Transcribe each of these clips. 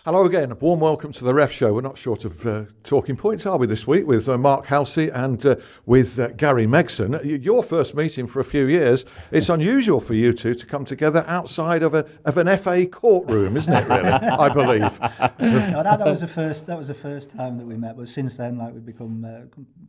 Hello again, a warm welcome to the Ref Show. We're not short of talking points, are we, this week, with Mark Halsey and with Gary Megson. Your first meeting for a few years. It's unusual for you two to come together outside of an FA courtroom, isn't it, really, I believe? No, that was the first time that we met, but since then, we've become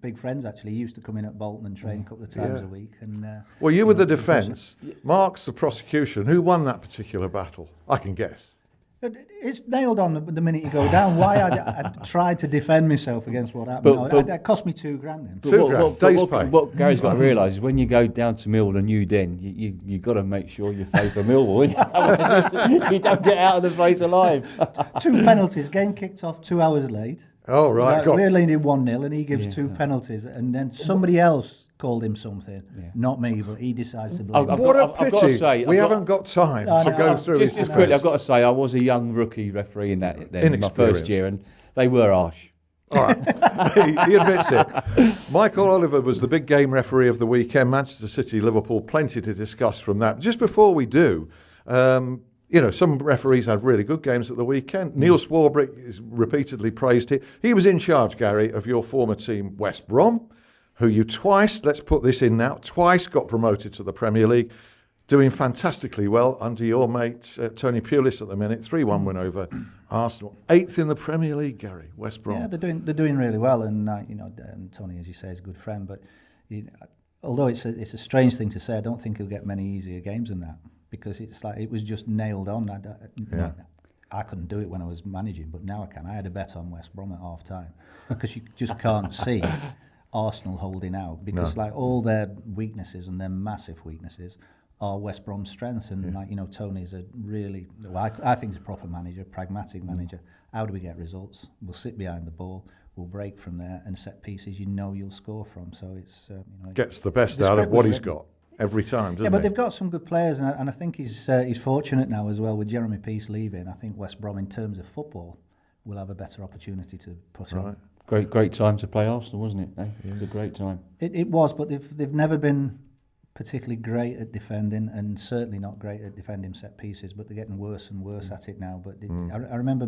big friends, actually. He used to come in at Bolton and train a couple of times a week. And well, you were the defence, Mark's the prosecution. Who won that particular battle? I can guess. It's nailed on the minute you go down. Why I tried to defend myself against what happened. That cost me $2,000 then. £2,000. What Gary's got to realise is when you go down to Millwall and Den, you got to make sure you favour Millwall. You don't get out of the place alive. 2 penalties, game kicked off 2 hours late. Oh, right. We're leading 1-0 and he gives 2 penalties, and then somebody else called him something, not me, but he decides to blame him. What a pity. I've got to say, we haven't got time to go through it. Just quickly, I've got to say, I was a young rookie referee in my first year, and they were harsh. All right, he admits it. Micheal Oliver was the big game referee of the weekend. Manchester City, Liverpool, plenty to discuss from that. Just before we do, some referees had really good games at the weekend. Neil Swarbrick is repeatedly praised here. He was in charge, Gary, of your former team, West Brom, who you twice got promoted to the Premier League, doing fantastically well under your mate Tony Pulis at the minute. 3-1 win over Arsenal. 8th in the Premier League, Gary, West Brom. Yeah, they're doing really well, and Tony, as you say, is a good friend. But although it's a strange thing to say, I don't think he'll get many easier games than that, because it's like it was just nailed on. I couldn't do it when I was managing, but now I can. I had a bet on West Brom at half time because you just can't see Arsenal holding out, because all their weaknesses, and their massive weaknesses, are West Brom's strengths. And Tony's a really, I think he's a proper manager, pragmatic manager. How do we get results? We'll sit behind the ball, we'll break from there, and set pieces you'll score from. So it's gets the best out of what he's got every time, doesn't he? Yeah, but they've got some good players, and I think he's fortunate now as well with Jeremy Peace leaving. I think West Brom, in terms of football, will have a better opportunity to put on. Great time to play Arsenal, wasn't it? It was a great time. It was, but they've never been particularly great at defending, and certainly not great at defending set pieces. But they're getting worse and worse at it now. But I remember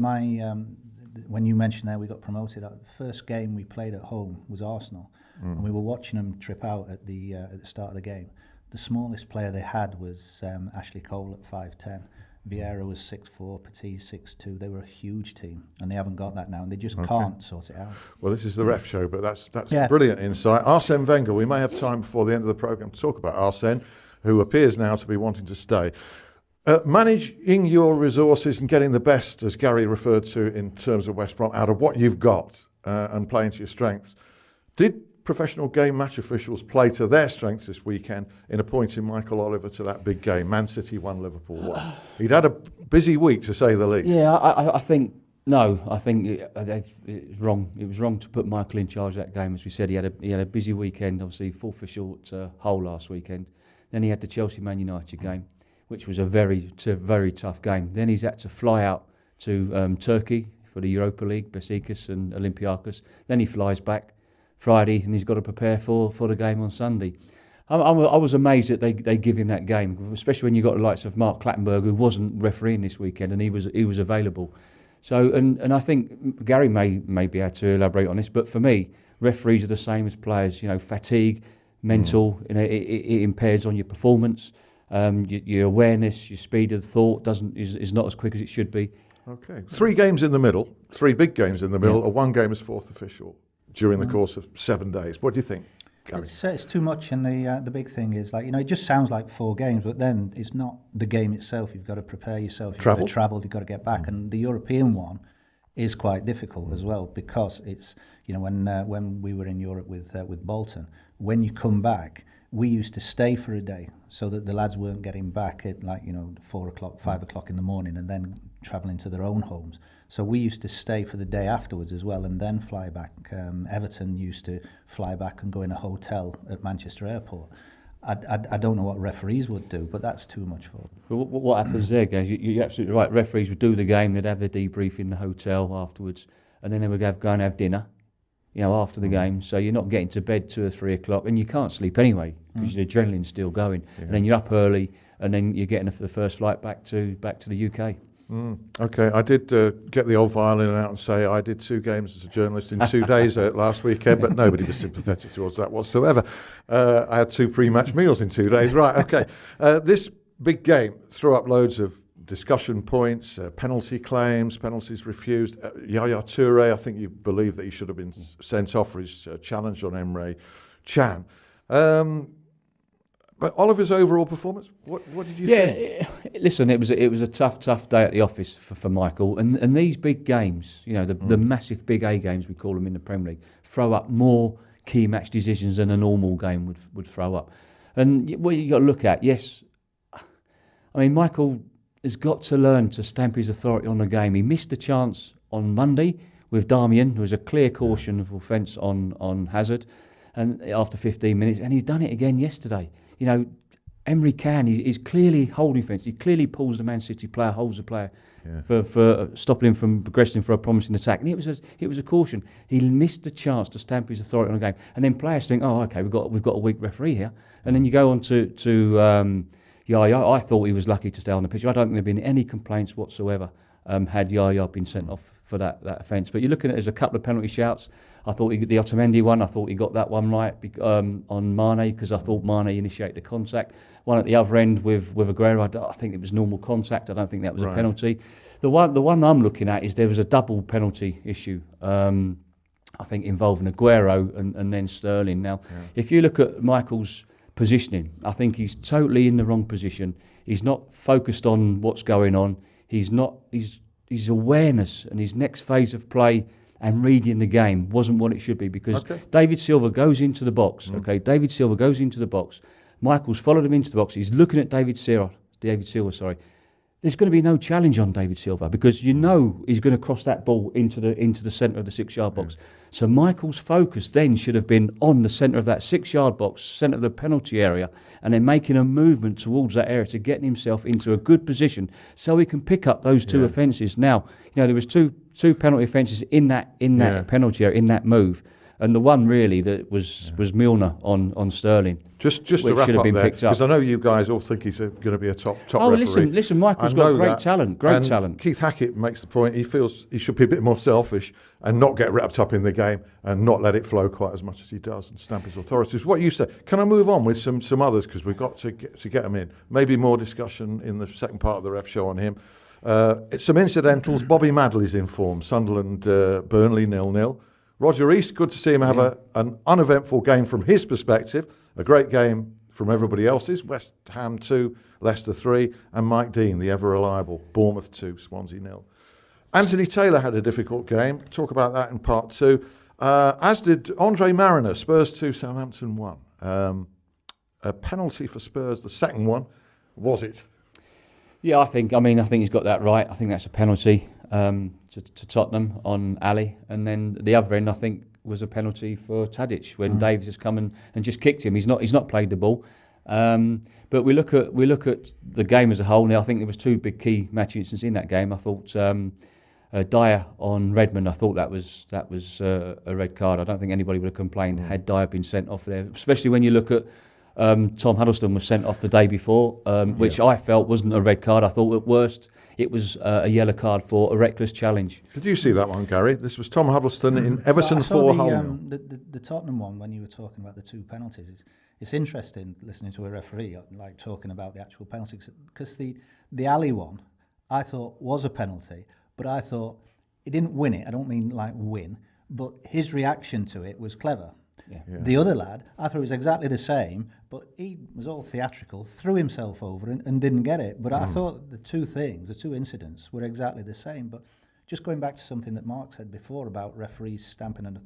when you mentioned there we got promoted. The first game we played at home was Arsenal, and we were watching them trip out at the start of the game. The smallest player they had was Ashley Cole at 5'10". Vieira was 6'4", Petit 6'2". They were a huge team, and they haven't got that now, and they just can't sort it out. Well, this is the Ref Show, but that's brilliant insight. Arsene Wenger, we may have time before the end of the programme to talk about Arsene, who appears now to be wanting to stay. Managing your resources and getting the best, as Gary referred to in terms of West Brom, out of what you've got and playing to your strengths. Did professional game match officials play to their strengths this weekend in appointing Micheal Oliver to that big game? Man City won, Liverpool won. He'd had a busy week, to say the least. Yeah, I think it's wrong. It was wrong to put Micheal in charge of that game. As we said, he had a busy weekend. Obviously, fought for short hole last weekend. Then he had the Chelsea Man United game, which was a very tough game. Then he's had to fly out to Turkey for the Europa League, Besiktas and Olympiacos. Then he flies back Friday, and he's got to prepare for the game on Sunday. I was amazed that they give him that game, especially when you got the likes of Mark Clattenburg, who wasn't refereeing this weekend, and he was available. So and I think Gary may be able to elaborate on this, but for me, referees are the same as players. Fatigue, mental, it impairs on your performance, your awareness, your speed of thought is not as quick as it should be. Okay, 3 games in the middle, 3 big games in the middle, or 1 game as fourth official during the course of 7 days. What do you think, Gary? It's too much, and the big thing is, it just sounds like 4 games, but then it's not the game itself. You've got to prepare yourself. You've got to travel. You've got to get back, and the European one is quite difficult as well, because it's when we were in Europe with Bolton, when you come back, we used to stay for a day so that the lads weren't getting back at 4 o'clock, 5 o'clock in the morning, and then travelling to their own homes. So we used to stay for the day afterwards as well, and then fly back. Everton used to fly back and go in a hotel at Manchester Airport. I don't know what referees would do, but that's too much for them. Well, what happens there, guys? You're absolutely right. Referees would do the game, they'd have their debrief in the hotel afterwards, and then they would go and have dinner, after the game. So you're not getting to bed 2 or 3 o'clock, and you can't sleep anyway because your adrenaline's still going. And then you're up early, and then you're getting the first flight back to the UK. Okay, I did get the old violin out and say I did 2 games as a journalist in 2 days last weekend, but nobody was sympathetic towards that whatsoever. I had 2 pre-match meals in 2 days. Right, okay. This big game threw up loads of discussion points, penalty claims, penalties refused. Yaya Toure, I think you believe that he should have been sent off for his challenge on Emre Can. But Oliver's overall performance, what did you think? Listen, it was a tough day at the office for Michael, and these big games, the massive big A games we call them in the Premier League, throw up more key match decisions than a normal game would throw up. And what you got to look at, yes, I mean Michael has got to learn to stamp his authority on the game. He missed a chance on Monday with Darmian. There was a clear caution of offence on Hazard, and after 15 minutes, and he's done it again yesterday. Emre Can, he's clearly holding fence. He clearly pulls the Man City player, holds the player for stopping him from progressing for a promising attack. And it was a caution. He missed the chance to stamp his authority on the game. And then players think, oh, okay, we've got a weak referee here. And then you go on to Yaya. I thought he was lucky to stay on the pitch. I don't think there have been any complaints whatsoever had Yaya been sent off for that offence. But you're looking at there's a couple of penalty shouts. I thought the Otamendi one, I thought he got that one right on Mane, because I thought Mane initiated the contact. One at the other end with Aguero, I think it was normal contact. I don't think that was a penalty. The one I'm looking at is there was a double penalty issue, I think involving Aguero and then Sterling. Now, if you look at Michael's positioning, I think he's totally in the wrong position. He's not focused on what's going on. His awareness and his next phase of play and reading the game wasn't what it should be, because David Silva goes into the box. David Silva goes into the box. Michael's followed him into the box. He's looking at David Silva. There's going to be no challenge on David Silva, because he's going to cross that ball into the centre of the 6-yard box. So Michael's focus then should have been on the centre of that 6-yard box, centre of the penalty area, and then making a movement towards that area to get himself into a good position so he can pick up those 2 offences. Now, there was two penalty offences in that penalty area, in that move. And the one really that was Milner onSterling. Just to wrap up there, because I know you guys all think he's going to be a top referee. Listen, Michael's got great talent. Keith Hackett makes the point, he feels he should be a bit more selfish and not get wrapped up in the game and not let it flow quite as much as he does and stamp his authorities. What you said. Can I move on with some others, because we've got to get them in. Maybe more discussion in the second part of the ref show on him. It's some incidentals. Bobby Madley's in form. Sunderland, Burnley 0-0. Roger East, good to see him have an uneventful game from his perspective. A great game from everybody else's. West Ham 2, Leicester 3. And Mike Dean, the ever-reliable. Bournemouth 2, Swansea 0. Anthony Taylor had a difficult game. Talk about that in part 2. As did Andre Mariner. Spurs 2, Southampton 1. A penalty for Spurs, the second one. Was it? Yeah, I think he's got that right. I think that's a penalty to Tottenham on Ali, and then the other end I think was a penalty for Tadic when Davies has come and just kicked him. He's not played the ball. But we look at the game as a whole. Now I think there was 2 big key match incidents in that game. I thought Dyer on Redmond. I thought that was a red card. I don't think anybody would have complained had Dyer been sent off there, especially when you look at. Tom Huddleston was sent off the day before, which I felt wasn't a red card. I thought at worst it was a yellow card for a reckless challenge. Did you see that one, Gary? This was Tom Huddleston in Everton 4 the Tottenham one, when you were talking about the 2 penalties, it's interesting listening to a referee like talking about the actual penalties, because the Ali one I thought was a penalty, but I thought he didn't win it. I don't mean like win, but his reaction to it was clever. The other lad, I thought it was exactly the same, but he was all theatrical, threw himself over and didn't get it. But I thought the 2 incidents were exactly the same. But just going back to something that Mark said before about referees stamping an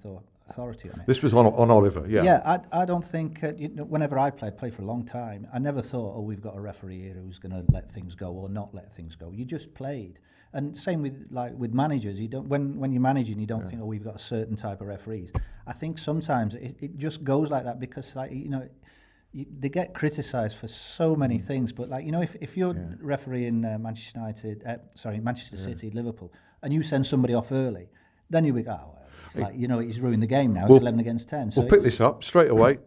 authority on it. This was on Oliver, Yeah, I don't think, whenever I played for a long time, I never thought, we've got a referee here who's going to let things go or not let things go. You just played. And same with managers, you don't when you're managing, you don't think, we've got a certain type of referees. I think sometimes it just goes like that because they get criticised for so many things. But if you're refereeing Manchester City, Liverpool, and you send somebody off early, then you go, he's ruined the game now. It's 11 against 10. So we'll pick this up straight away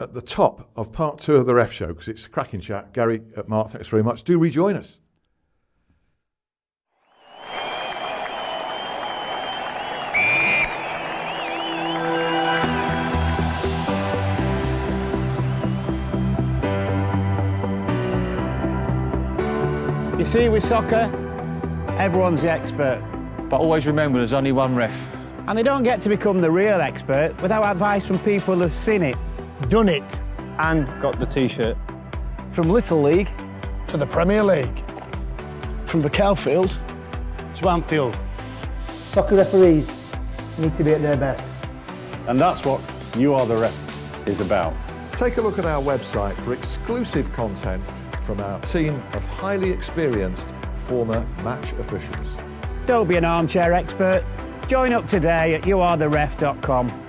at the top of part 2 of the ref show, because it's a cracking chat. Gary, Mark, thanks very much. Do rejoin us. see, with soccer, everyone's the expert. But always remember, there's only one ref. And they don't get to become the real expert without advice from people who've seen it, done it, and got the T-shirt. from Little League to the Premier League, from Becclesfield To Anfield. Soccer referees need to be at their best. And that's what You Are The Ref is about. Take a look at our website for exclusive content from our team of highly experienced former match officials. Don't be an armchair expert. Join up today at youaretheref.com.